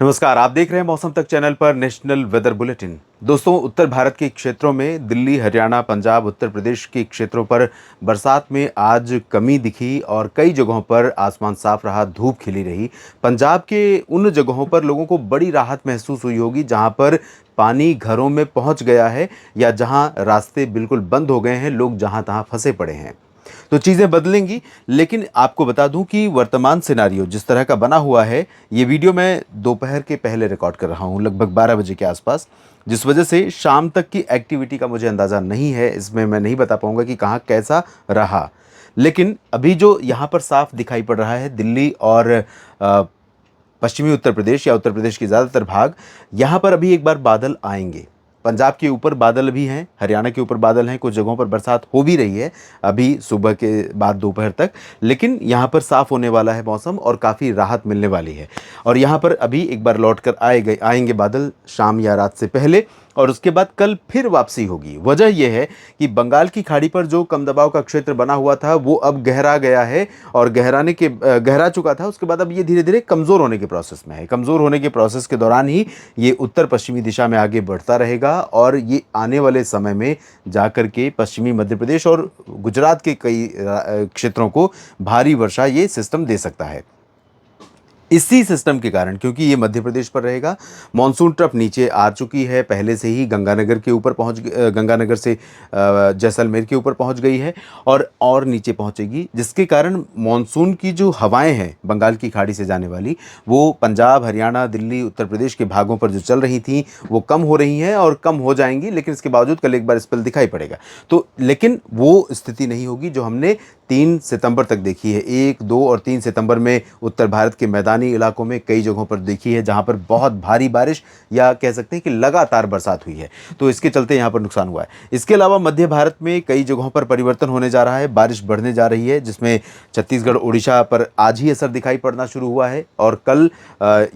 नमस्कार, आप देख रहे हैं मौसम तक चैनल पर नेशनल वेदर बुलेटिन। दोस्तों, उत्तर भारत के क्षेत्रों में दिल्ली, हरियाणा, पंजाब, उत्तर प्रदेश के क्षेत्रों पर बरसात में आज कमी दिखी और कई जगहों पर आसमान साफ रहा, धूप खिली रही। पंजाब के उन जगहों पर लोगों को बड़ी राहत महसूस हुई होगी जहां पर पानी घरों में पहुंच गया है या जहां रास्ते बिल्कुल बंद हो गए हैं, लोग जहां तहां फंसे पड़े हैं। तो चीज़ें बदलेंगी, लेकिन आपको बता दूं कि वर्तमान सिनेरियो जिस तरह का बना हुआ है, ये वीडियो मैं दोपहर के पहले रिकॉर्ड कर रहा हूं, लगभग 12 बजे के आसपास, जिस वजह से शाम तक की एक्टिविटी का मुझे अंदाज़ा नहीं है। इसमें मैं नहीं बता पाऊंगा कि कहाँ कैसा रहा। लेकिन अभी जो यहाँ पर साफ दिखाई पड़ रहा है, दिल्ली और पश्चिमी उत्तर प्रदेश या उत्तर प्रदेश के ज़्यादातर भाग, यहाँ पर अभी एक बार बादल आएंगे। पंजाब के ऊपर बादल भी हैं, हरियाणा के ऊपर बादल हैं, कुछ जगहों पर बरसात हो भी रही है अभी सुबह के बाद दोपहर तक। लेकिन यहाँ पर साफ़ होने वाला है मौसम और काफ़ी राहत मिलने वाली है। और यहाँ पर अभी एक बार लौट कर आएंगे बादल शाम या रात से पहले, और उसके बाद कल फिर वापसी होगी। वजह यह है कि बंगाल की खाड़ी पर जो कम दबाव का क्षेत्र बना हुआ था वो अब गहरा गया है, और गहरा चुका था। उसके बाद अब ये धीरे धीरे कमज़ोर होने के प्रोसेस में है। कमज़ोर होने के प्रोसेस के दौरान ही ये उत्तर पश्चिमी दिशा में आगे बढ़ता रहेगा, और ये आने वाले समय में जाकर के पश्चिमी मध्य प्रदेश और गुजरात के कई क्षेत्रों को भारी वर्षा ये सिस्टम दे सकता है। इसी सिस्टम के कारण, क्योंकि ये मध्य प्रदेश पर रहेगा, मॉनसून ट्रफ नीचे आ चुकी है, पहले से ही गंगानगर के ऊपर गंगानगर से जैसलमेर के ऊपर पहुंच गई है और नीचे पहुंचेगी, जिसके कारण मॉनसून की जो हवाएं हैं बंगाल की खाड़ी से जाने वाली, वो पंजाब, हरियाणा, दिल्ली, उत्तर प्रदेश के भागों पर जो चल रही थी वो कम हो रही हैं और कम हो जाएंगी। लेकिन इसके बावजूद कल एक बार स्पेल दिखाई पड़ेगा। तो लेकिन वो स्थिति नहीं होगी जो हमने 3 सितंबर तक देखी है। 1, 2 और 3 सितंबर में उत्तर भारत के मैदानी इलाकों में कई जगहों पर देखी है, जहां पर बहुत भारी बारिश या कह सकते हैं कि लगातार बरसात हुई है। तो इसके चलते यहां पर नुकसान हुआ है। इसके अलावा मध्य भारत में कई जगहों पर परिवर्तन होने जा रहा है, बारिश बढ़ने जा रही है, जिसमें छत्तीसगढ़, उड़ीसा पर आज ही असर दिखाई पड़ना शुरू हुआ है, और कल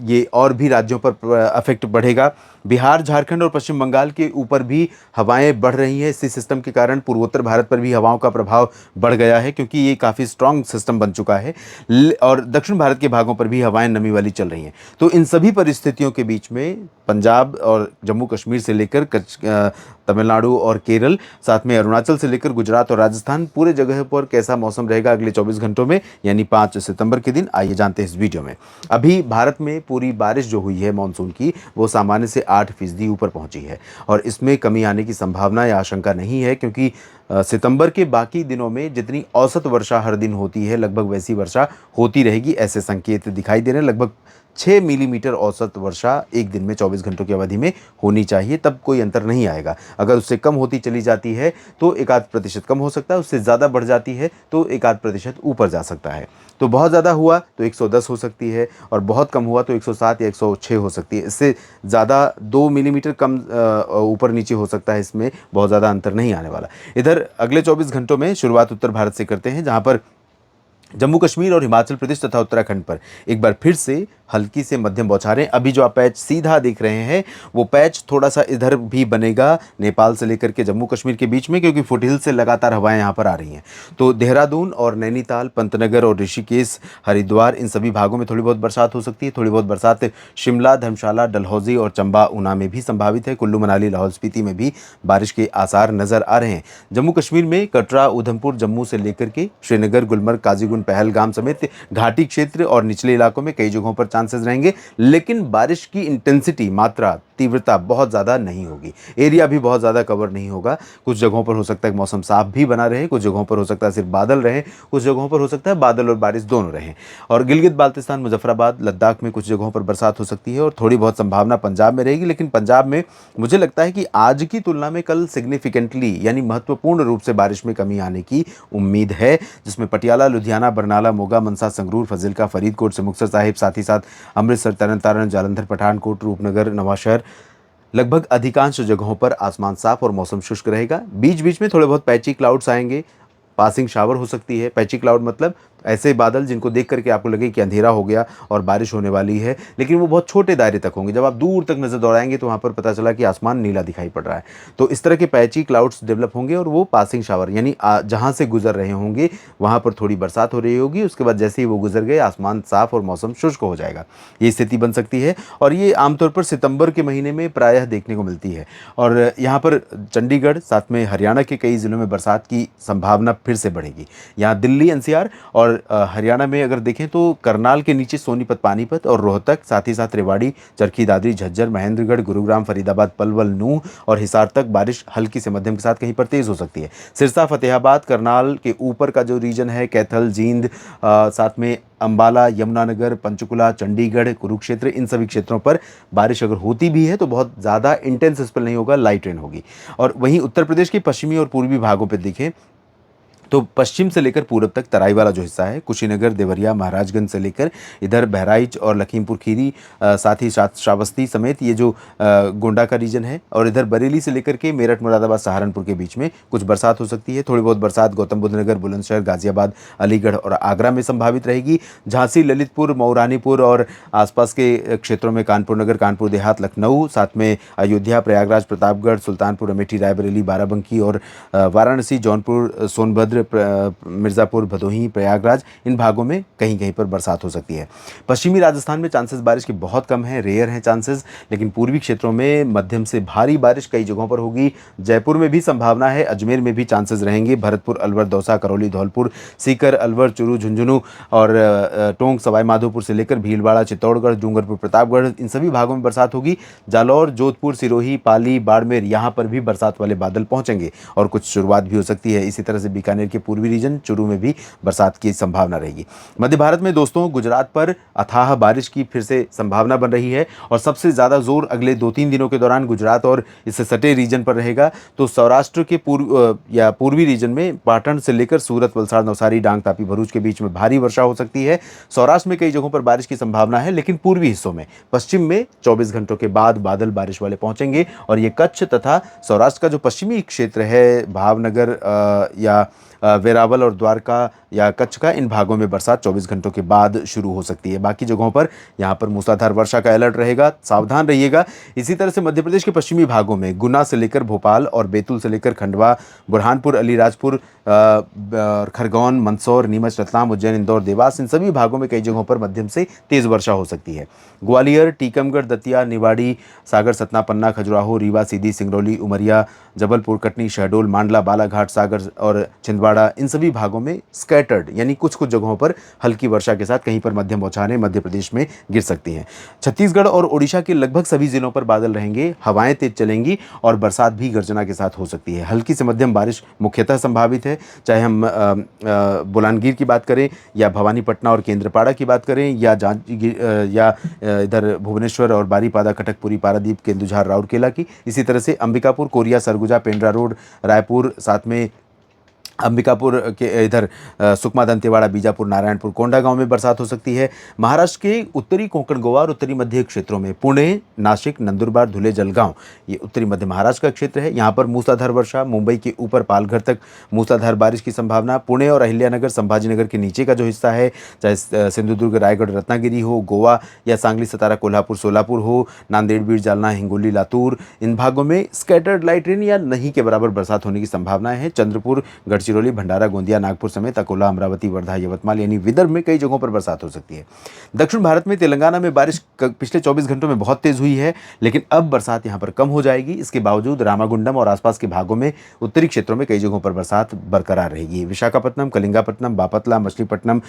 ये और भी राज्यों पर अफेक्ट बढ़ेगा। बिहार, झारखंड और पश्चिम बंगाल के ऊपर भी हवाएं बढ़ रही हैं। इसी सिस्टम के कारण पूर्वोत्तर भारत पर भी हवाओं का प्रभाव बढ़ गया है, क्योंकि ये काफ़ी स्ट्रांग सिस्टम बन चुका है। और दक्षिण भारत के भागों पर भी हवाएं नमी वाली चल रही हैं। तो इन सभी परिस्थितियों के बीच में पंजाब और जम्मू कश्मीर से लेकर तमिलनाडु और केरल, साथ में अरुणाचल से लेकर गुजरात और राजस्थान, पूरे जगह पर कैसा मौसम रहेगा अगले 24 घंटों में, यानी 5 सितंबर के दिन, आइए जानते हैं इस वीडियो में। अभी भारत में पूरी बारिश जो हुई है मानसून की, वो सामान्य से 8% ऊपर पहुंची है, और इसमें कमी आने की संभावना या आशंका नहीं है, क्योंकि सितंबर के बाकी दिनों में जितनी औसत वर्षा हर दिन होती है, लगभग वैसी वर्षा होती रहेगी, ऐसे संकेत दिखाई दे रहे हैं। लगभग 6 मिलीमीटर औसत वर्षा एक दिन में 24 घंटों की अवधि में होनी चाहिए, तब कोई अंतर नहीं आएगा। अगर उससे कम होती चली जाती है तो 1-8% कम हो सकता है, उससे ज़्यादा बढ़ जाती है तो 1-8% ऊपर जा सकता है। तो बहुत ज़्यादा हुआ तो 110 हो सकती है, और बहुत कम हुआ तो 107 या 106 हो सकती है। इससे ज़्यादा 2 मिलीमीटर कम ऊपर नीचे हो सकता है, इसमें बहुत ज़्यादा अंतर नहीं आने वाला। इधर अगले 24 घंटों में शुरुआत उत्तर भारत से करते हैं, जहाँ पर जम्मू कश्मीर और हिमाचल प्रदेश तथा उत्तराखंड पर एक बार फिर से हल्की से मध्यम बौछारें। अभी जो आप पैच सीधा देख रहे हैं, वो पैच थोड़ा सा इधर भी बनेगा, नेपाल से लेकर के जम्मू कश्मीर के बीच में, क्योंकि फुटहिल से लगातार हवाएं यहाँ पर आ रही हैं। तो देहरादून और नैनीताल, पंतनगर और ऋषिकेश, हरिद्वार, इन सभी भागों में थोड़ी बहुत बरसात हो सकती है। थोड़ी बहुत बरसात शिमला, धर्मशाला, डलहौजी और चंबा, ऊना में भी संभावित है। कुल्लू, मनाली, लाहौल स्पीति में भी बारिश के आसार नजर आ रहे हैं। जम्मू कश्मीर में कटरा, उधमपुर, जम्मू से लेकर के श्रीनगर, गुलमर्ग, काजीगुंड, पहलगाम समेत घाटी क्षेत्र और निचले इलाकों में कई जगहों पर चांसेस रहेंगे। लेकिन बारिश की इंटेंसिटी, मात्रा, तीव्रता बहुत ज़्यादा नहीं होगी। एरिया भी बहुत ज़्यादा कवर नहीं होगा। कुछ जगहों पर हो सकता है कि मौसम साफ भी बना रहे, कुछ जगहों पर हो सकता है सिर्फ बादल रहे, कुछ जगहों पर हो सकता है बादल और बारिश दोनों रहें। और गिलगित बाल्टिस्तान, मुजफ्फराबाद, लद्दाख में कुछ जगहों पर बरसात हो सकती है, और थोड़ी बहुत संभावना पंजाब में रहेगी। लेकिन पंजाब में मुझे लगता है कि आज की तुलना में कल सिग्निफिकेंटली, यानी महत्वपूर्ण रूप से बारिश में कमी आने की उम्मीद है, जिसमें पटियाला, लुधियाना, बरनाला, मोगा, मनसा, संगरूर, फाजिल्का, फरीदकोट से मुक्तसर साहिब, साथ ही साथ अमृतसर, तरन तारण, जालंधर, पठानकोट, रूपनगर, नवांशहर, लगभग अधिकांश जगहों पर आसमान साफ और मौसम शुष्क रहेगा। बीच बीच में थोड़े बहुत पैची क्लाउड्स आएंगे, पासिंग शावर हो सकती है। पैची क्लाउड मतलब ऐसे बादल जिनको देख करके आपको लगे कि अंधेरा हो गया और बारिश होने वाली है, लेकिन वो बहुत छोटे दायरे तक होंगे। जब आप दूर तक नज़र दौड़ाएंगे तो वहाँ पर पता चला कि आसमान नीला दिखाई पड़ रहा है। तो इस तरह के पैची क्लाउड्स डेवलप होंगे और वो पासिंग शावर यानी जहाँ से गुजर रहे होंगे वहाँ पर थोड़ी बरसात हो रही होगी, उसके बाद जैसे ही वो गुजर गए आसमान साफ और मौसम शुष्क हो जाएगा। ये स्थिति बन सकती है और ये आमतौर पर सितंबर के महीने में प्रायः देखने को मिलती है। और यहाँ पर चंडीगढ़ साथ में हरियाणा के कई ज़िलों में बरसात की संभावना फिर से बढ़ेगी। यहाँ दिल्ली एनसीआर और हरियाणा में अगर देखें तो करनाल के नीचे सोनीपत, पानीपत और रोहतक, साथ ही साथ रेवाड़ी, चरखी दादरी, झज्जर, महेंद्रगढ़, गुरुग्राम, फरीदाबाद, पलवल, नूंह और हिसार तक बारिश हल्की से मध्यम के साथ कहीं पर तेज हो सकती है। सिरसा, फतेहाबाद, करनाल के ऊपर का जो रीजन है, कैथल, जींद, साथ में अंबाला, यमुनानगर, पंचकुला, चंडीगढ़, कुरुक्षेत्र, इन सभी क्षेत्रों पर बारिश अगर होती भी है तो बहुत ज़्यादा इंटेंस स्पेल नहीं होगा, लाइट रेन होगी। और वहीं उत्तर प्रदेश के पश्चिमी और पूर्वी भागों पर देखें तो पश्चिम से लेकर पूरब तक तराई वाला जो हिस्सा है, कुशीनगर, देवरिया, महाराजगंज से लेकर इधर बहराइच और लखीमपुर खीरी, साथ ही साथ श्रावस्ती समेत ये जो गोंडा का रीजन है, और इधर बरेली से लेकर के मेरठ, मुरादाबाद, सहारनपुर के बीच में कुछ बरसात हो सकती है। थोड़ी बहुत बरसात गौतम बुद्ध नगर, बुलंदशहर, गाजियाबाद, अलीगढ़ और आगरा में संभावित रहेगी। झांसी, ललितपुर, मऊरानीपुर और आसपास के क्षेत्रों में कानपुर नगर, कानपुर देहात, लखनऊ, साथ में अयोध्या, प्रयागराज, प्रतापगढ़, सुल्तानपुर, अमेठी, रायबरेली, बाराबंकी और वाराणसी, जौनपुर, सोनभद्र, मिर्ज़ापुर, भदोही, प्रयागराज, इन भागों में कहीं कहीं पर बरसात हो सकती है। पश्चिमी राजस्थान में चांसेस बारिश के बहुत कम हैं, रेयर हैं चांसेस, लेकिन पूर्वी क्षेत्रों में मध्यम से भारी बारिश कई जगहों पर होगी। जयपुर में भी संभावना है, अजमेर में भी चांसेस रहेंगे, भरतपुर, अलवर, दौसा, करौली, धौलपुर, सीकर, अलवर, चूरू, झुंझुनू और टोंक, सवाईमाधोपुर से लेकर भीलवाड़ा, चित्तौड़गढ़, डूंगरपुर, प्रतापगढ़, इन सभी भागों में बरसात होगी। जालौर, जोधपुर, सिरोही, पाली, बाड़मेर, यहाँ पर भी बरसात वाले बादल पहुंचेंगे और कुछ शुरुआत भी हो सकती है। इसी तरह से बीकानेर के पूर्वी रीजन चूरू में भी बरसात की संभावना रहेगी। मध्य भारत में दोस्तों गुजरात पर अथाह बारिश की फिर से संभावना बन रही है और सबसे ज़्यादा जोर अगले 2-3 दिनों के दौरान गुजरात और इससे सटे रीजन पर रहेगा। तो सौराष्ट्र के पूर्वी रीजन में पाटन से लेकर सूरत, वलसाड़, नवसारी, डांग, तापी, भरूच के बीच में भारी वर्षा हो सकती है। सौराष्ट्र में कई जगहों पर बारिश की संभावना है, लेकिन पूर्वी हिस्सों में पश्चिम में 24 घंटों के बाद बादल बारिश वाले पहुंचेंगे और ये कच्छ तथा सौराष्ट्र का जो पश्चिमी क्षेत्र है, भावनगर या वेरावल और द्वारका या कच्छ का, इन भागों में बरसात 24 घंटों के बाद शुरू हो सकती है। बाकी जगहों पर यहाँ पर मूसलाधार वर्षा का अलर्ट रहेगा, सावधान रहिएगा। इसी तरह से मध्य प्रदेश के पश्चिमी भागों में गुना से लेकर भोपाल और बैतूल से लेकर खंडवा, बुरहानपुर, अलीराजपुर, खरगोन, मंदसौर, नीमच, रतलाम, उज्जैन, इंदौर, देवास, इन सभी भागों में कई जगहों पर मध्यम से तेज वर्षा हो सकती है। ग्वालियर, टीकमगढ़, दतिया, निवाड़ी, सागर, सतना, पन्ना, खजुराहो, रीवा, सीधी, सिंगरौली, उमरिया, जबलपुर, कटनी, शहडोल, मांडला, बालाघाट, सागर और छिंदवाड़ा, इन सभी भागों में स्कैटर्ड यानी कुछ कुछ जगहों पर हल्की वर्षा के साथ कहीं पर मध्यम बौछारें मध्य प्रदेश में गिर सकती हैं। छत्तीसगढ़ और ओडिशा के लगभग सभी जिलों पर बादल रहेंगे, हवाएं तेज चलेंगी और बरसात भी गर्जना के साथ हो सकती है। हल्की से मध्यम बारिश मुख्यतः संभावित है, चाहे हम बुलानगीर की बात करें या भवानीपटना और केंद्रपाड़ा की बात करें या इधर भुवनेश्वर और बारीपादा, कटकपुरी, पारादीप, केंदुझार, राउरकेला की। इसी तरह से अंबिकापुर, कोरिया, सरगुजा, पेंड्रा रोड, रायपुर, साथ में अंबिकापुर के इधर सुकमा, दंतेवाड़ा, बीजापुर, नारायणपुर, कोंडागांव में बरसात हो सकती है। महाराष्ट्र के उत्तरी कोंकण, गोवा और उत्तरी मध्य क्षेत्रों में पुणे, नासिक, नंदुरबार, धुले, जलगांव, ये उत्तरी मध्य महाराष्ट्र का क्षेत्र है, यहाँ पर मूसलाधार वर्षा। मुंबई के ऊपर पालघर तक मूसलाधार बारिश की संभावना। पुणे और अहिल्यानगर, संभाजीनगर के नीचे का जो हिस्सा है, चाहे सिंधुदुर्ग, रायगढ़, रत्नागिरी हो, गोवा या सांगली, सतारा, कोल्हापुर, सोलापुर हो, नांदेड़, बीड़, जालना, हिंगोली, लातूर, इन भागों में स्कैटर्ड लाइट रेन या नहीं के बराबर बरसात होने की संभावनाएं है। चंद्रपुर, गढ़चिरौली, भंडारा, गोंदिया, नागपुर समेत अकोला, अमरावती, वर्धा, यवतमाल यानी विदर्भ में कई जगहों पर बरसात हो सकती है। दक्षिण भारत में तेलंगाना में बारिश पिछले 24 घंटों में बहुत तेज हुई है, लेकिन अब बरसात यहां पर कम हो जाएगी। इसके बावजूद रामागुंडम और आसपास के भागों में उत्तरी क्षेत्रों में कई जगहों पर बरसात बरकरार रहेगी। विशाखापट्टनम, कलिंगापट्टनम, बापतला, मछलीपट्टनम,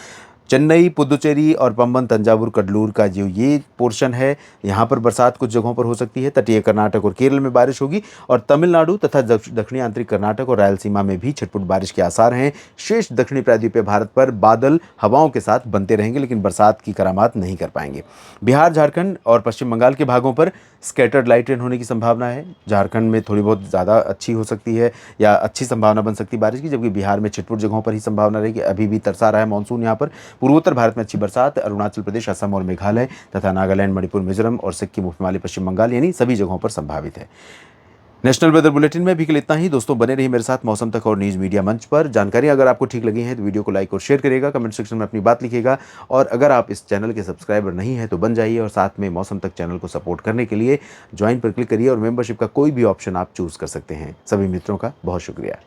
चेन्नई, पुदुचेरी और पंबन, तंजावुर, कडलूर का जो ये पोर्शन है, यहाँ पर बरसात कुछ जगहों पर हो सकती है। तटीय कर्नाटक और केरल में बारिश होगी और तमिलनाडु तथा दक्षिणी आंतरिक कर्नाटक और रायलसीमा में भी छिटपुट बारिश के आसार हैं। शेष दक्षिणी प्रायद्वीपीय भारत पर बादल हवाओं के साथ बनते रहेंगे, लेकिन बरसात की करामात नहीं कर पाएंगे। बिहार, झारखंड और पश्चिम बंगाल के भागों पर स्कैटर्ड लाइट रेन होने की संभावना है। झारखंड में थोड़ी बहुत ज़्यादा अच्छी हो सकती है या अच्छी संभावना बन सकती है बारिश की, जबकि बिहार में छिटपुट जगहों पर ही संभावना रहेगी। अभी भी तरसा रहा है मानसून यहाँ पर। पूर्वोत्तर भारत में अच्छी बरसात, अरुणाचल प्रदेश, असम और मेघालय तथा नागालैंड, मणिपुर, मिजोरम और सिक्किम, उपहिमालय, पश्चिम बंगाल यानी सभी जगहों पर संभावित है। नेशनल वेदर बुलेटिन में अभी के लिए इतना ही। दोस्तों बने रहिए मेरे साथ मौसम तक और न्यूज़ मीडिया मंच पर। जानकारी अगर आपको ठीक लगी है तो वीडियो को लाइक और शेयर करिएगा, कमेंट सेक्शन में अपनी बात लिखिएगा और अगर आप इस चैनल के सब्सक्राइबर नहीं हैं तो बन जाइए और साथ में मौसम तक चैनल को सपोर्ट करने के लिए ज्वाइन पर क्लिक करिए और मेंबरशिप का कोई भी ऑप्शन आप चूज़ कर सकते हैं। सभी मित्रों का बहुत शुक्रिया।